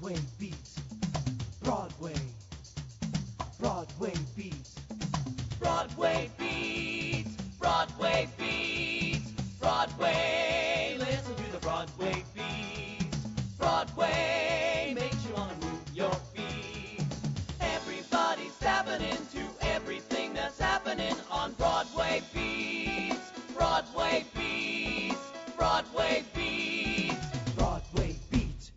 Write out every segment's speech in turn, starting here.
Broadway beat. Broadway. Broadway beat. Broadway beat. Broadway beat. Broadway. Listen to the Broadway beat. Broadway makes you wanna move your feet. Everybody's tapping into everything that's happening on Broadway beat. Broadway beat. Broadway beat. Broadway beat.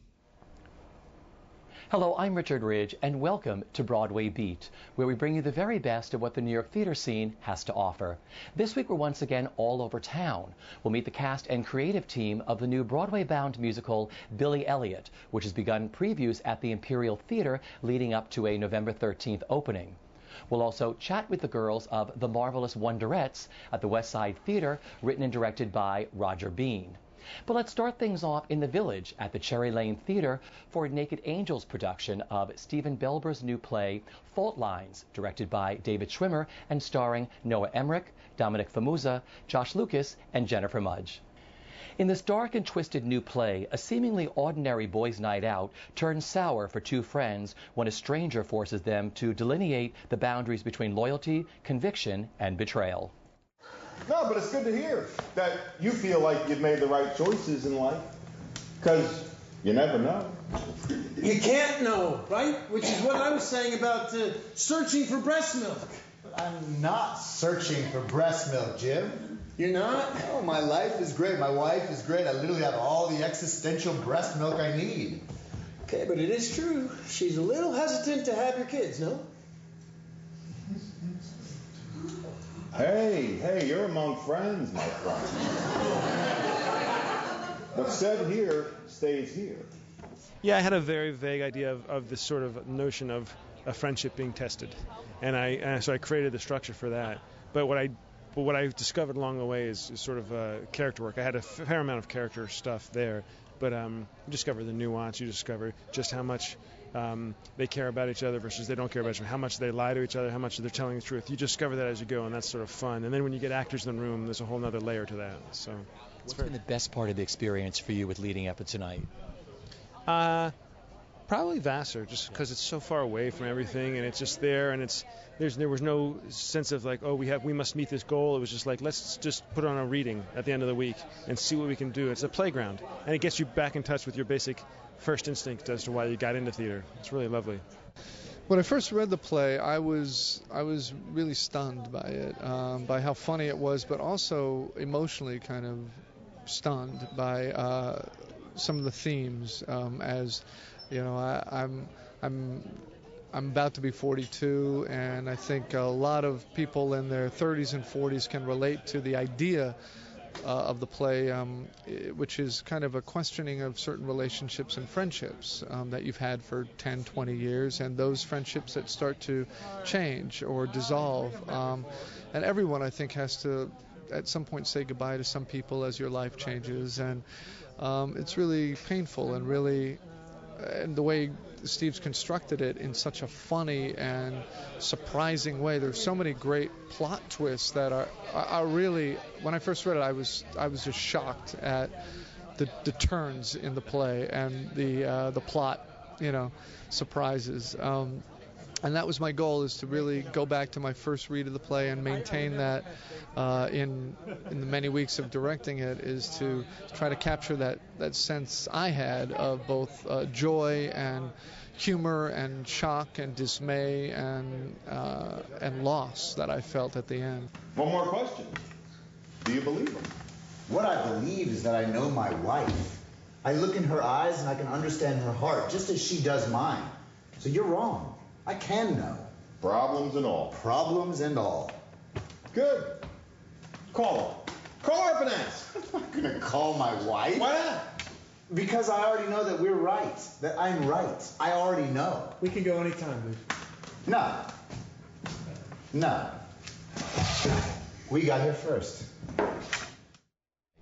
Hello, I'm Richard Ridge, and welcome to Broadway Beat, where we bring you the very best of what the New York theater scene has to offer. This week we're once again all over town. We'll meet the cast and creative team of the new Broadway-bound musical Billy Elliot, which has begun previews at the Imperial Theater leading up to a November 13th opening. We'll also chat with the girls of The Marvelous Wonderettes at the West Side Theater, written and directed by Roger Bean. But let's start things off in the Village at the Cherry Lane Theater for a Naked Angels production of Stephen Belber's new play, Fault Lines, directed by David Schwimmer and starring Noah Emmerich, Dominic Famuza, Josh Lucas, and Jennifer Mudge. In this dark and twisted new play, a seemingly ordinary boys' night out turns sour for two friends when a stranger forces them to delineate the boundaries between loyalty, conviction, and betrayal. No, but it's good to hear that you feel like you've made the right choices in life, because you never know. You can't know, right? Which is what I was saying about searching for breast milk. But I'm not searching for breast milk, Jim. You're not? Oh, my life is great. My wife is great. I literally have all the existential breast milk I need. Okay, but it is true. She's a little hesitant to have your kids, no? Hey, you're among friends, my friend. What's said here stays here. Yeah, I had a very vague idea of this sort of notion of a friendship being tested, so I created the structure for that. But what I discovered along the way is sort of character work. I had a fair amount of character stuff there, but you discover the nuance. You discover just how much they care about each other versus they don't care about each other, how much they lie to each other, how much they're telling the truth. You discover that as you go, and that's sort of fun. And then when you get actors in the room, there's a whole other layer to that. So, What's been the best part of the experience for you with leading up to tonight? Probably Vassar, just because it's so far away from everything, and it's just there, and there was no sense of like, oh, we must meet this goal. It was just like, let's just put on a reading at the end of the week and see what we can do. It's a playground, and it gets you back in touch with your basic first instinct as to why you got into theater. It's really lovely. When I first read the play, I was really stunned by it, by how funny it was, but also emotionally kind of stunned by some of the themes. As you know, I'm about to be 42, and I think a lot of people in their 30s and 40s can relate to the idea of the play, which is kind of a questioning of certain relationships and friendships that you've had for 10, 20 years, and those friendships that start to change or dissolve. And everyone, I think, has to, at some point, say goodbye to some people as your life changes. And it's really painful, and really, and the way Steve's constructed it in such a funny and surprising way. There's so many great plot twists that are really, when I first read it, I was just shocked at the turns in the play and the plot, surprises. And that was my goal, is to really go back to my first read of the play and maintain that in the many weeks of directing it, is to try to capture that sense I had of both joy and humor and shock and dismay and loss that I felt at the end. One more question. Do you believe him? What I believe is that I know my wife. I look in her eyes and I can understand her heart, just as she does mine. So you're wrong. I can know. Problems and all. Problems and all. Good. Call her. Call her up and ask. I'm not going to call my wife. Why not? Because I already know that we're right. That I'm right. I already know. We can go anytime, dude. No. We got here first.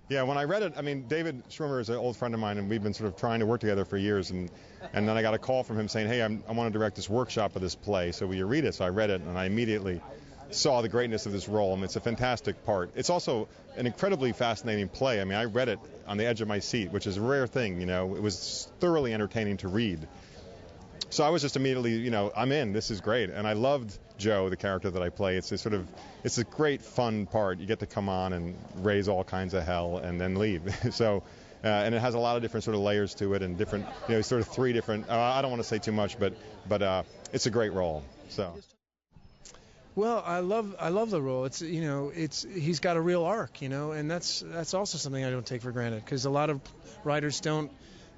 Yeah, when I read it, I mean, David Schwimmer is an old friend of mine, and we've been sort of trying to work together for years. And then I got a call from him saying, hey, I want to direct this workshop of this play, so will you read it? So I read it, and I immediately saw the greatness of this role. I mean, it's a fantastic part. It's also an incredibly fascinating play. I mean, I read it on the edge of my seat, which is a rare thing, It was thoroughly entertaining to read. So I was just immediately, I'm in. This is great. And I loved Joe, the character that I play. It's a great fun part. You get to come on and raise all kinds of hell and then leave. So, and it has a lot of different sort of layers to it and different, sort of three different. I don't want to say too much, but it's a great role. So. Well, I love the role. He's got a real arc, and that's also something I don't take for granted, because a lot of writers don't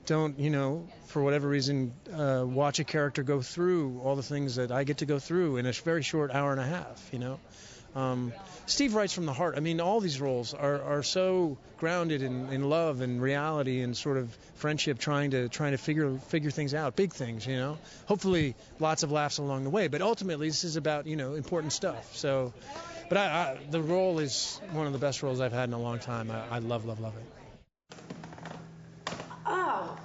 for whatever reason watch a character go through all the things that I get to go through in a very short hour and a half. Steve writes from the heart. I mean, all these roles are so grounded in love and reality and sort of friendship, trying to figure things out, big things, Hopefully, lots of laughs along the way. But ultimately, this is about important stuff. So, but the role is one of the best roles I've had in a long time. I love it. Oh.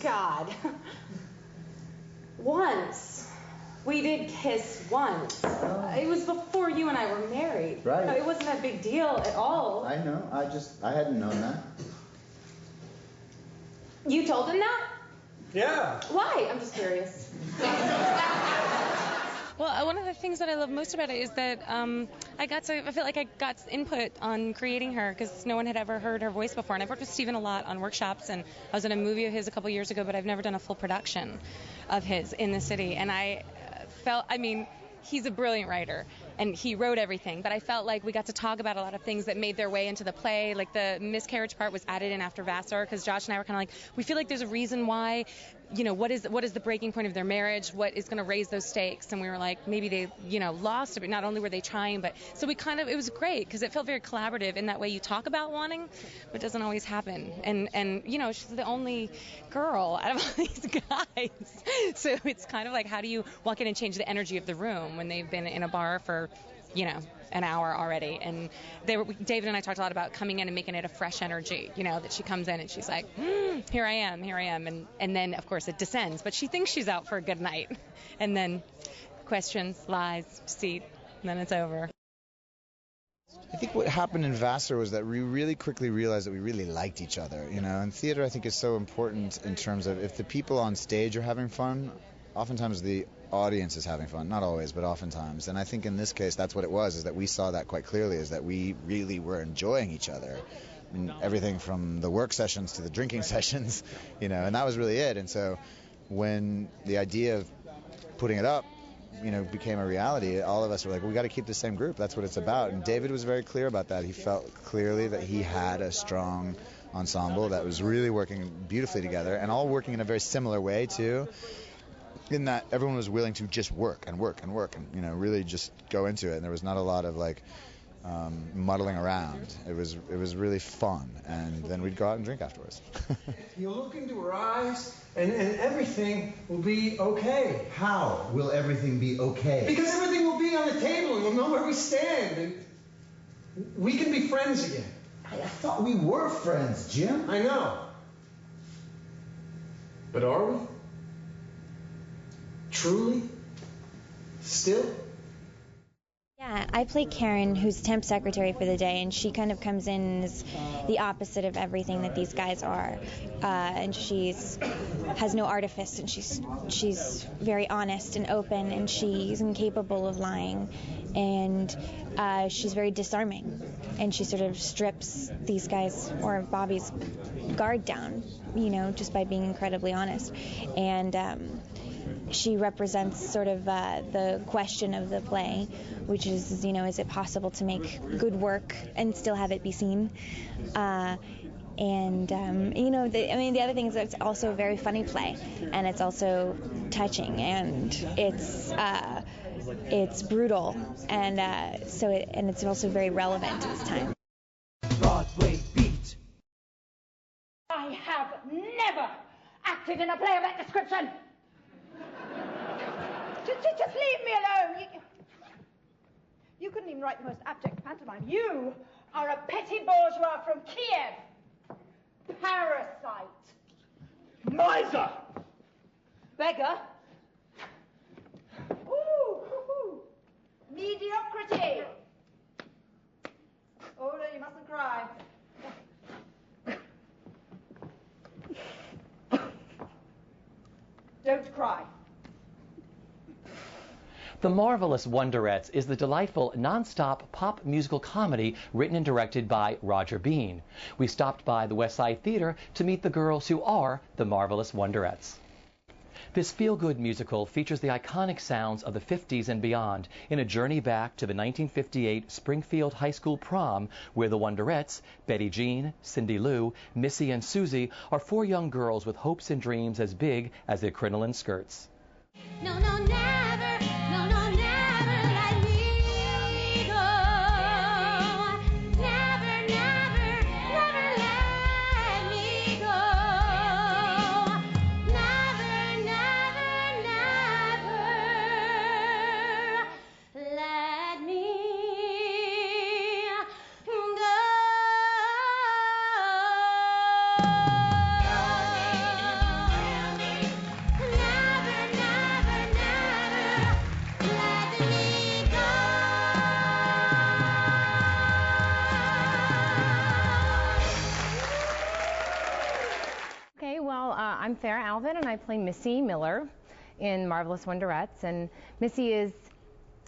God. Once. We did kiss once. It was before you and I were married. Right. It wasn't a big deal at all. I know. I hadn't known that. You told him that? Yeah. Why? I'm just curious. Well, one of the things that I love most about it is that I feel like I got input on creating her, because no one had ever heard her voice before. And I've worked with Stephen a lot on workshops, and I was in a movie of his a couple years ago, but I've never done a full production of his in the city. And he's a brilliant writer, and he wrote everything, but I felt like we got to talk about a lot of things that made their way into the play. Like the miscarriage part was added in after Vassar, because Josh and I were kind of like, we feel like there's a reason why, what is the breaking point of their marriage, what is going to raise those stakes, and we were like, maybe they, lost it, but not only were they trying, but, so it was great, because it felt very collaborative in that way. You talk about wanting, but it doesn't always happen, and she's the only girl out of all these guys, so it's kind of like, how do you walk in and change the energy of the room when they've been in a bar for an hour already? And David and I talked a lot about coming in and making it a fresh energy, that she comes in and she's like, here I am, and then of course it descends, but she thinks she's out for a good night, and then questions, lies, deceit, and then it's over. I think what happened in Vassar was that we really quickly realized that we really liked each other, and theater, I think, is so important in terms of, if the people on stage are having fun, oftentimes the audience is having fun. Not always, but oftentimes. And I think in this case, that's what it was, is that we saw that quite clearly, is that we really were enjoying each other. I mean, everything from the work sessions to the drinking sessions, and that was really it. And so when the idea of putting it up, became a reality, all of us were like, we got to keep the same group. That's what it's about. And David was very clear about that. He felt clearly that he had a strong ensemble that was really working beautifully together, and all working in a very similar way, too, in that everyone was willing to just work and really just go into it. And there was not a lot of muddling around. It was really fun, and then we'd go out and drink afterwards. You look into her eyes, and everything will be okay. How will everything be okay? Because everything will be on the table, and we'll know where we stand, and we can be friends again. I thought we were friends, Jim. I know. But are we? Truly? Still? Yeah, I play Karen, who's temp secretary for the day, and she kind of comes in as the opposite of everything that these guys are. And has no artifice, and she's very honest and open, and she's incapable of lying, and she's very disarming, and she sort of strips these guys, or Bobby's, guard down, just by being incredibly honest. And she represents sort of the question of the play, which is, is it possible to make good work and still have it be seen? The other thing is that it's also a very funny play, and it's also touching, and it's brutal, and it's also very relevant to this time. Broadway Beat. I have never acted in a play of that description. Just leave me alone. You couldn't even write the most abject pantomime. You are a petty bourgeois from Kiev. Parasite. Miser. Beggar. Ooh. Mediocrity. Oh, no, you mustn't cry. don't cry. The Marvelous Wonderettes is the delightful, non-stop pop musical comedy written and directed by Roger Bean. We stopped by the West Side Theater to meet the girls who are the Marvelous Wonderettes. This feel-good musical features the iconic sounds of the 50s and beyond in a journey back to the 1958 Springfield High School prom, where the Wonderettes, Betty Jean, Cindy Lou, Missy, and Susie, are 4 young girls with hopes and dreams as big as their crinoline skirts. No, no, never, no, no, never let me go. Never, never, never let me go. Never, never, never let me go. Okay, well, I'm Farrah Alvin, and I play Missy Miller in Marvelous Wonderettes. And Missy is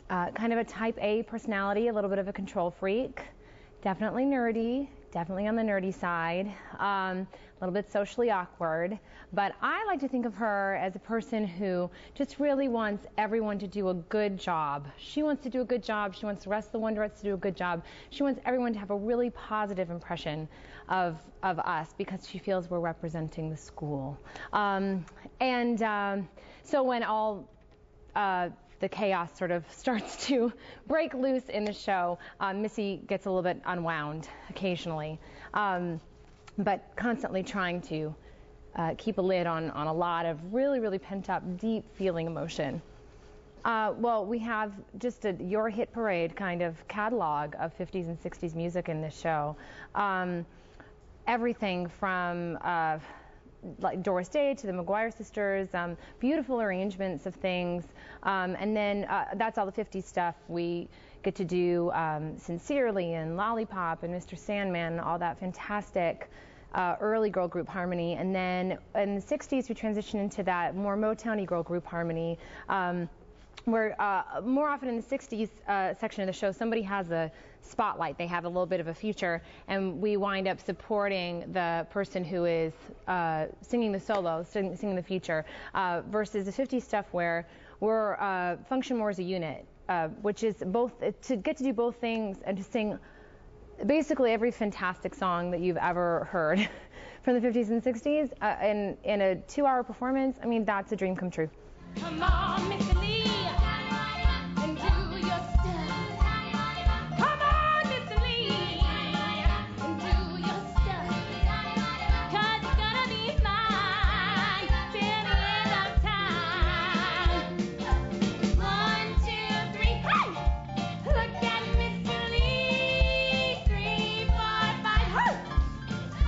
kind of a type A personality, a little bit of a control freak, definitely nerdy, definitely on the nerdy side, a little bit socially awkward. But I like to think of her as a person who just really wants everyone to do a good job. She wants to do a good job. She wants the rest of the Wonderettes to do a good job. She wants everyone to have a really positive impression of us because she feels we're representing the school. So when all the chaos sort of starts to break loose in the show, Missy gets a little bit unwound occasionally, but constantly trying to keep a lid on a lot of really, really pent-up, deep feeling emotion. Well, we have just your hit parade kind of catalog of 50s and 60s music in this show. Everything from like Doris Day to the McGuire Sisters, beautiful arrangements of things. And then that's all the 50s stuff. We get to do Sincerely and Lollipop and Mr. Sandman, all that fantastic early girl group harmony. And then in the 60s, we transition into that more Motown-y girl group harmony, where more often in the 60s section of the show, somebody has a spotlight. They have a little bit of a feature, and we wind up supporting the person who is singing the solo, singing the feature, versus the 50s stuff where we're function more as a unit, which is both to get to do both things and to sing basically every fantastic song that you've ever heard from the 50s and 60s in a 2-hour performance. I mean, that's a dream come true. Come on, Mr. Lee, and do your stuff. Come on, Mr. Lee, and do your stuff. 'Cause it's gonna be mine till the end of time. 1, 2, 3, hey! Look at Mr. Lee. 3, 4, 5, hey!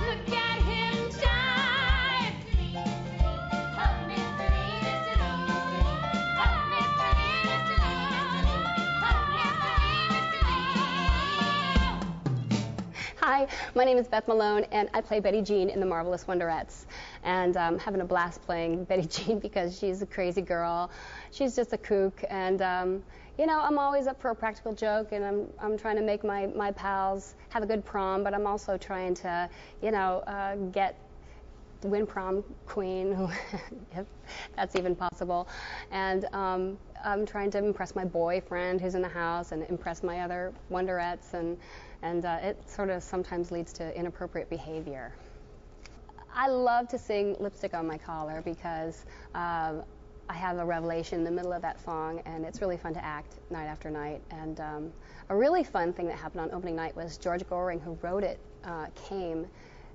Look at him shine. Oh, Mr. Lee, Mr. Lee. Hi, my name is Beth Malone, and I play Betty Jean in the Marvelous Wonderettes. And I'm having a blast playing Betty Jean because she's a crazy girl. She's just a kook, and you know, I'm always up for a practical joke, and I'm trying to make my pals have a good prom, but I'm also trying to, you know, win prom queen, if that's even possible. And I'm trying to impress my boyfriend who's in the house and impress my other Wonderettes, and it sort of sometimes leads to inappropriate behavior. I love to sing Lipstick on My Collar because I have a revelation in the middle of that song, and it's really fun to act night after night. And a really fun thing that happened on opening night was George Goring, who wrote it, came,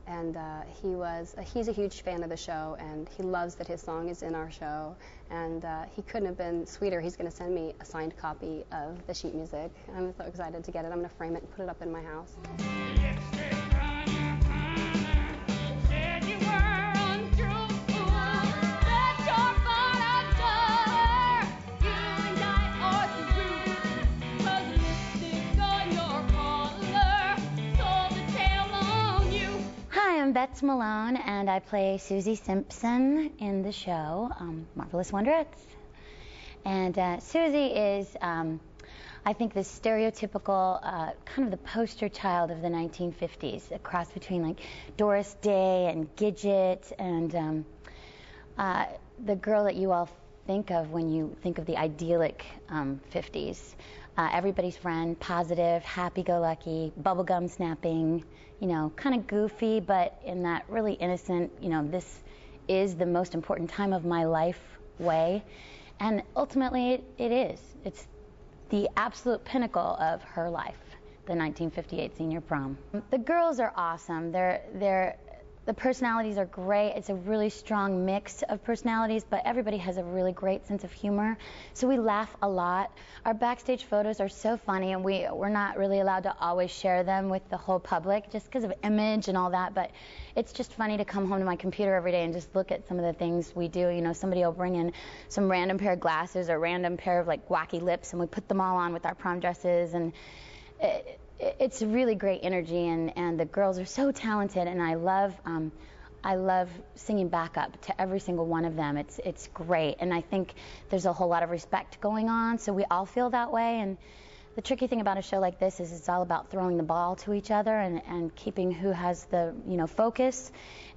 and he's a huge fan of the show, and he loves that his song is in our show, and he couldn't have been sweeter. He's going to send me a signed copy of the sheet music. I'm so excited to get it. I'm going to frame it and put it up in my house. I'm Beth Malone, and I play Susie Simpson in the show Marvelous Wonderettes. And Susie is, I think, the stereotypical, kind of the poster child of the 1950s, a cross between like Doris Day and Gidget, and the girl that you all think of when you think of the idyllic 50s. Everybody's friend, positive, happy-go-lucky, bubblegum snapping, you know, kind of goofy, but in that really innocent, you know, this is the most important time of my life way. And ultimately, it is. It's the absolute pinnacle of her life, the 1958 senior prom. The girls are awesome. The personalities are great. It's a really strong mix of personalities, but everybody has a really great sense of humor. So we laugh a lot. Our backstage photos are so funny, and we're not really allowed to always share them with the whole public just because of image and all that, but it's just funny to come home to my computer every day and just look at some of the things we do. You know, somebody will bring in some random pair of glasses or random pair of like wacky lips, and we put them all on with our prom dresses, and it's really great energy, and the girls are so talented, and I love singing backup to every single one of them. It's great, and I think there's a whole lot of respect going on, so we all feel that way. And the tricky thing about a show like this is it's all about throwing the ball to each other and keeping who has the, you know, focus.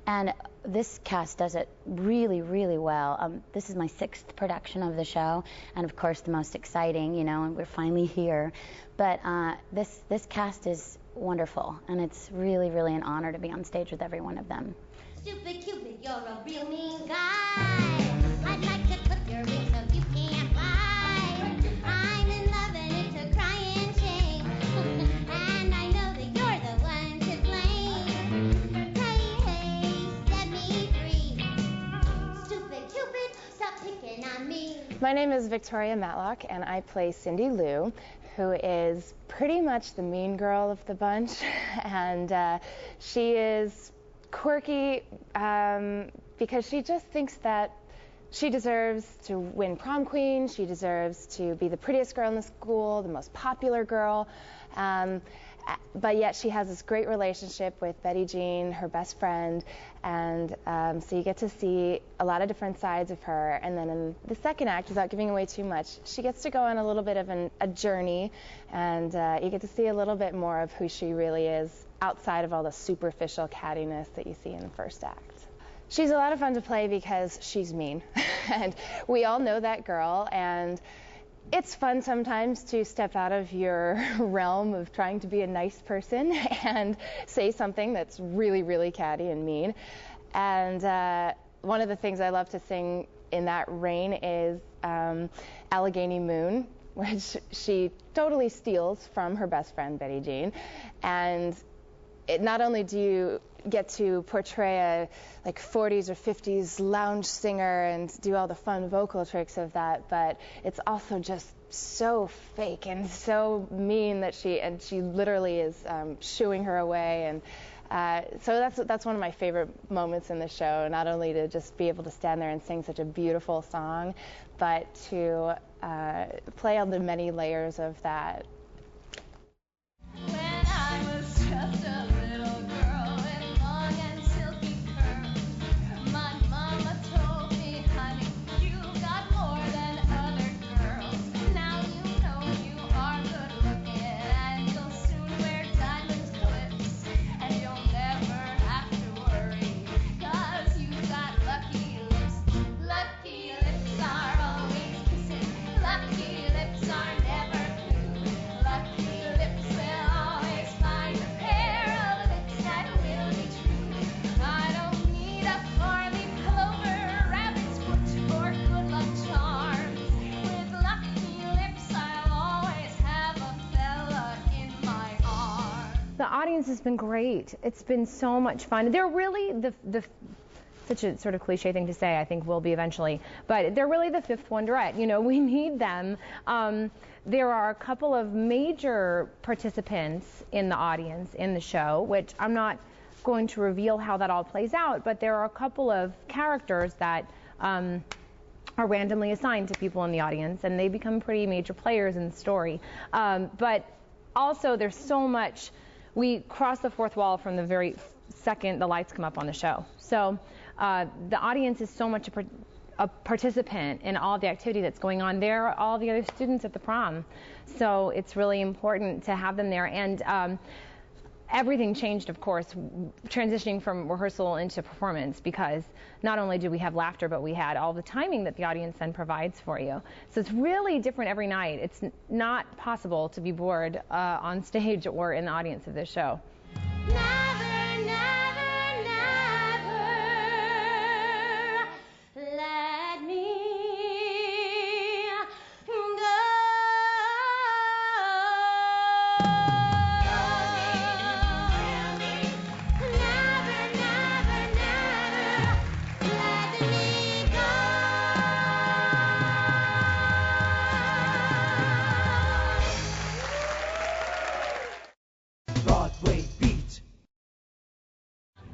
And this cast does it really, really well. This is my 6th production of the show, and of course the most exciting, you know, and we're finally here. But this cast is wonderful, and it's really, really an honor to be on stage with every one of them. Stupid Cupid, you're a real mean guy. I'd like to clip your wings so you can't fly. I'm in love and it's a crying shame. And I know that you're the one to blame. Hey, hey, set me free. Stupid Cupid, stop picking on me. My name is Victoria Matlock, and I play Cindy Lou, who is pretty much the mean girl of the bunch. And she is quirky because she just thinks that she deserves to win prom queen, she deserves to be the prettiest girl in the school, the most popular girl, but yet she has this great relationship with Betty Jean, her best friend, and so you get to see a lot of different sides of her. And then in the second act, without giving away too much, she gets to go on a little bit of a journey, and you get to see a little bit more of who she really is outside of all the superficial cattiness that you see in the first act. She's a lot of fun to play because she's mean, and we all know that girl, and it's fun sometimes to step out of your realm of trying to be a nice person and say something that's really, really catty and mean. And one of the things I love to sing in that reign is Allegheny Moon, which she totally steals from her best friend Betty Jean. And not only do you get to portray a like 40s or 50s lounge singer and do all the fun vocal tricks of that, but it's also just so fake and so mean that she literally is shooing her away. And so that's one of my favorite moments in the show, not only to just be able to stand there and sing such a beautiful song, but to play on the many layers of that. When I was just a little girl with long and silky curls, my mama told me, honey, you got more than other girls. Now you know you are good looking, and you'll soon wear diamond clips, and you'll never have to worry, 'cause you got lucky lips. Lucky lips are always kissing, lucky lips are never blue, lucky lips will always find a pair of lips that will be true. I don't need a four-leaf clover, rabbit's foot, or good luck charms. With lucky lips, I'll always have a fella in my arms. The audience has been great. It's been so much fun. They're really the such a sort of cliche thing to say, I think will be eventually, but they're really the fifth Wonderette. You know, we need them. There are a couple of major participants in the audience in the show, which I'm not going to reveal how that all plays out, but there are a couple of characters that are randomly assigned to people in the audience, and they become pretty major players in the story. But also there's so much we cross the fourth wall from the very second the lights come up on the show. So the audience is so much a participant in all the activity that's going on. There are all the other students at the prom. So it's really important to have them there. And everything changed, of course, transitioning from rehearsal into performance, because not only do we have laughter, but we had all the timing that the audience then provides for you. So it's really different every night. It's not possible to be bored on stage or in the audience of this show. Never, never, never let me go. Broadway Beat.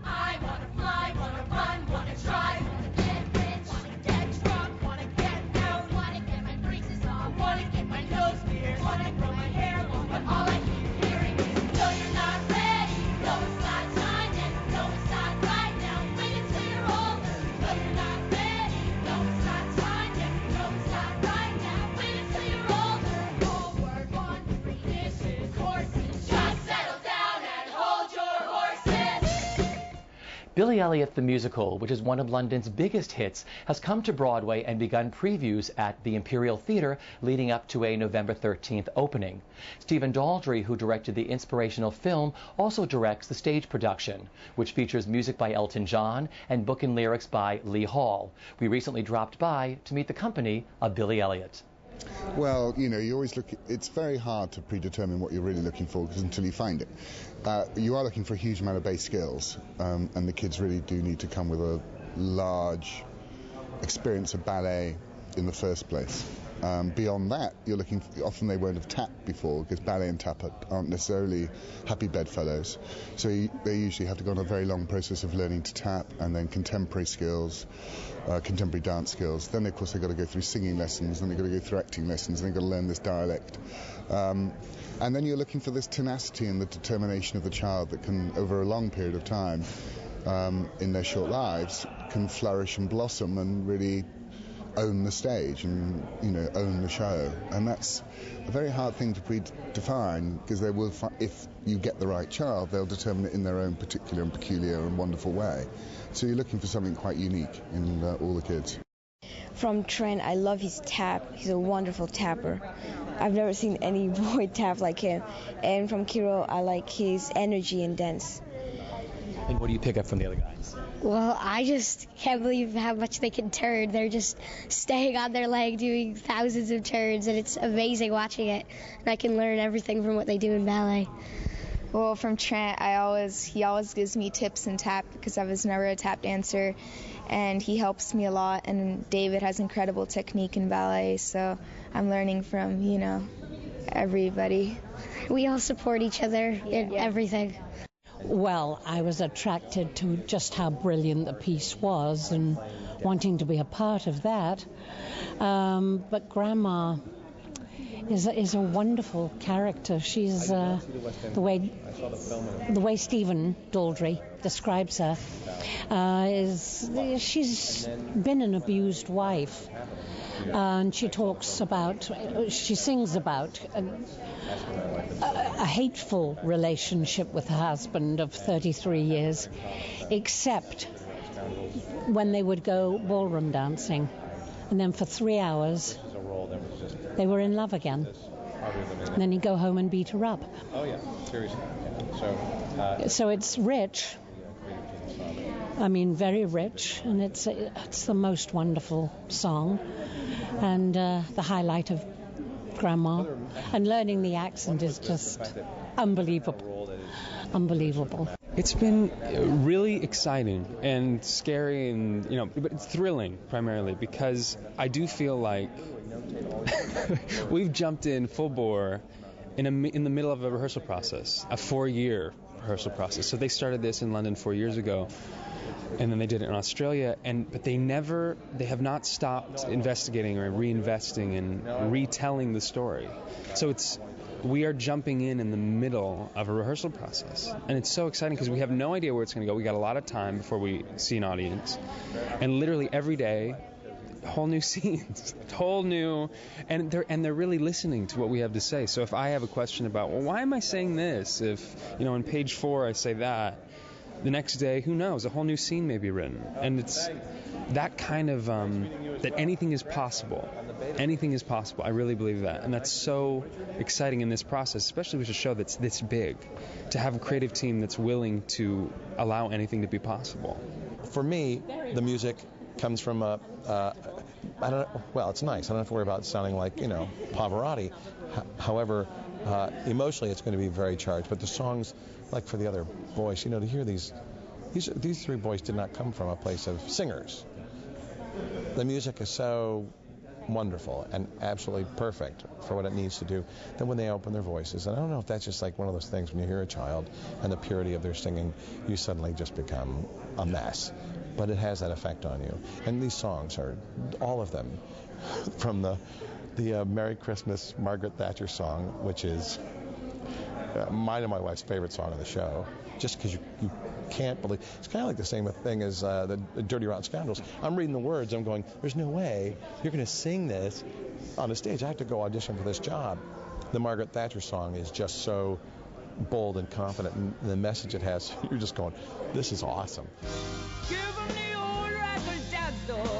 I wanna fly, wanna run, wanna try, wanna get rich, wanna get drunk, wanna get known, wanna get my braces on, wanna get my nose pierced, wanna grow my hair long, but all I keep hearing is, no, you're not ready, no, it's not time yet, no, it's not right now, wait until you're older, no, you're not ready, no, it's not time yet, no, it's not right now, wait until you're older, forward, 1, 3 dishes, horses, just settle down and hold your horses. Billy Elliot the Musical, which is one of London's biggest hits, has come to Broadway and begun previews at the Imperial Theatre leading up to a November 13th opening. Stephen Daldry, who directed the inspirational film, also directs the stage production, which features music by Elton John and book and lyrics by Lee Hall. We recently dropped by to meet the company of Billy Elliot. Well, you know, you always look. It's very hard to predetermine what you're really looking for until you find it. You are looking for a huge amount of base skills, and the kids really do need to come with a large experience of ballet in the first place. Beyond that, you're looking. Often they won't have tapped before, because ballet and tap aren't necessarily happy bedfellows. So they usually have to go on a very long process of learning to tap, and then contemporary skills. Contemporary dance skills. Then, of course, they've got to go through singing lessons, then they've got to go through acting lessons, and they've got to learn this dialect. And then you're looking for this tenacity and the determination of the child that can, over a long period of time, in their short lives, can flourish and blossom and really own the stage and, you know, own the show. And that's a very hard thing to predefine, because they will, if you get the right child, they'll determine it in their own particular and peculiar and wonderful way. So you're looking for something quite unique in all the kids. From Trent, I love his tap. He's a wonderful tapper. I've never seen any boy tap like him. And from Kiro, I like his energy and dance. And what do you pick up from the other guys? Well, I just can't believe how much they can turn. They're just staying on their leg doing thousands of turns, and it's amazing watching it. And I can learn everything from what they do in ballet. Well, from Trent, he always gives me tips in tap, because I was never a tap dancer, and he helps me a lot. And David has incredible technique in ballet, so I'm learning from, you know, everybody. We all support each other in everything. Well, I was attracted to just how brilliant the piece was and wanting to be a part of that. But Grandma is a wonderful character. She's the way Stephen Daldry describes her she's been an abused wife, and she sings about a hateful relationship with her husband of 33 years, except when they would go ballroom dancing, and then for 3 hours they were in love again. And then he'd go home and beat her up. Oh yeah, seriously. So it's rich. I mean, very rich, and it's the most wonderful song, and the highlight of Grandma. And learning the accent is just unbelievable. Unbelievable. It's been really exciting and scary, and but it's thrilling primarily, because I do feel like we've jumped in full bore in the middle of a rehearsal process, a 4-year rehearsal process. So they started this in London 4 years ago, and then they did it in Australia, but they have not stopped investigating or reinvesting and retelling the story. So it's we are jumping in the middle of a rehearsal process. And it's so exciting because we have no idea where it's going to go. We got a lot of time before we see an audience. And literally every day, whole new scenes, whole new, and they're really listening to what we have to say. So if I have a question about, well, why am I saying this? If, on page 4 I say that, the next day, who knows, a whole new scene may be written. And it's that kind of, that anything is possible. Anything is possible. I really believe that. And that's so exciting in this process, especially with a show that's this big, to have a creative team that's willing to allow anything to be possible. For me, the music comes from it's nice. I don't have to worry about sounding like, Pavarotti. However, emotionally it's going to be very charged. But the songs, like for the other voice, to hear these 3 boys did not come from a place of singers. The music is so wonderful and absolutely perfect for what it needs to do. Then when they open their voices, and I don't know if that's just like one of those things when you hear a child and the purity of their singing, you suddenly just become a mess. But it has that effect on you. And these songs are, all of them, from the Merry Christmas Margaret Thatcher song, which is mine and my wife's favorite song of the show, just because you can't believe. It's kind of like the same thing as the Dirty Rotten Scoundrels. I'm reading the words, I'm going, there's no way you're going to sing this on a stage. I have to go audition for this job. The Margaret Thatcher song is just so bold and confident, and the message it has, you're just going, this is awesome. Give 'em the old rifle shotgun.